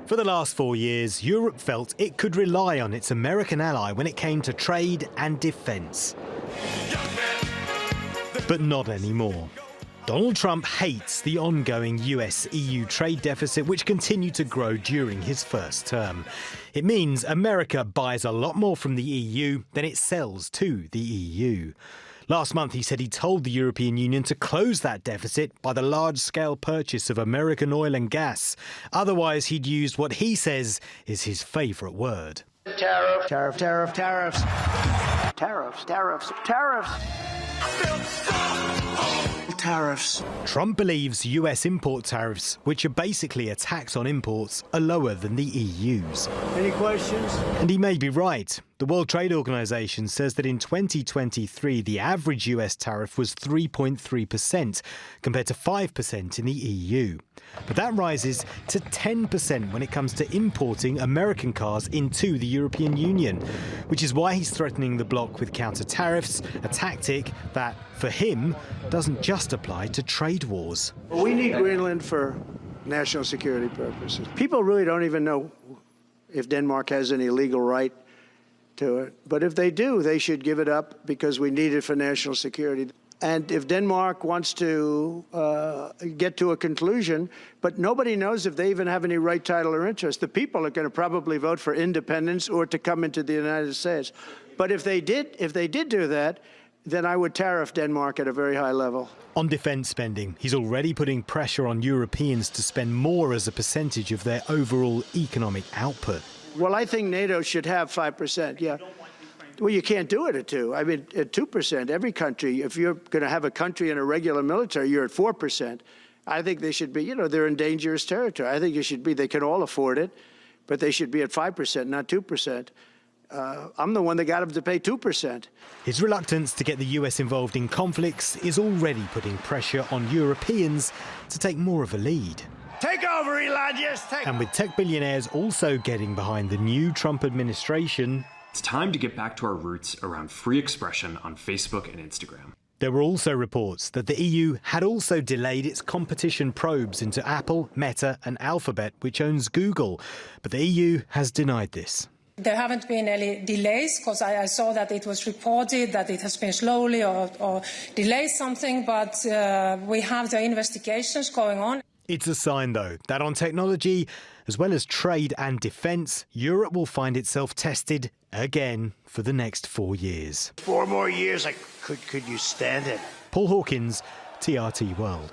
For the last 4 years, Europe felt it could rely on its American ally when it came to trade and defence. But not anymore. Donald Trump hates the ongoing US-EU trade deficit, which continued to grow during his first term. It means America buys a lot more from the EU than it sells to the EU. Last month, he said he told the European Union to close that deficit by the large-scale purchase of American oil and gas. Otherwise, he'd used what he says is his favourite word. Tariff, tariff, tariff, tariffs. Tariffs, tariffs, tariffs. Tariffs. Trump believes US import tariffs, which are basically a tax on imports, are lower than the EU's. Any questions? And he may be right. The World Trade Organization says that in 2023, the average US tariff was 3.3%, compared to 5% in the EU. But that rises to 10% when it comes to importing American cars into the European Union, which is why he's threatening the bloc with counter-tariffs, a tactic that, for him, doesn't just apply to trade wars. We need Greenland for national security purposes. People really don't even know if Denmark has any legal right to it. But if they do, they should give it up because we need it for national security. And if Denmark wants to get to a conclusion, but nobody knows if they even have any right, title, or interest. The people are going to probably vote for independence or to come into the United States. But if they did do that, then I would tariff Denmark at a very high level. On defence spending, he's already putting pressure on Europeans to spend more as a percentage of their overall economic output. Well, I think NATO should have 5%, yeah. Well, you can't do it at 2%. I mean, at 2%, every country, if you're going to have a country in a regular military, you're at 4%. I think they should be, they're in dangerous territory. I think it should be, they can all afford it, but they should be at 5%, not 2%. I'm the one that got them to pay 2%. His reluctance to get the US involved in conflicts is already putting pressure on Europeans to take more of a lead. Take over, Elon, yes, take over. And with tech billionaires also getting behind the new Trump administration, it's time to get back to our roots around free expression on Facebook and Instagram. There were also reports that the EU had also delayed its competition probes into Apple, Meta and Alphabet, which owns Google. But the EU has denied this. There haven't been any delays, because I saw that it was reported that it has been slowly or delayed something, but we have the investigations going on. It's a sign, though, that on technology, as well as trade and defence, Europe will find itself tested again for the next 4 years. 4 more years, could you stand it? Paul Hawkins, TRT World.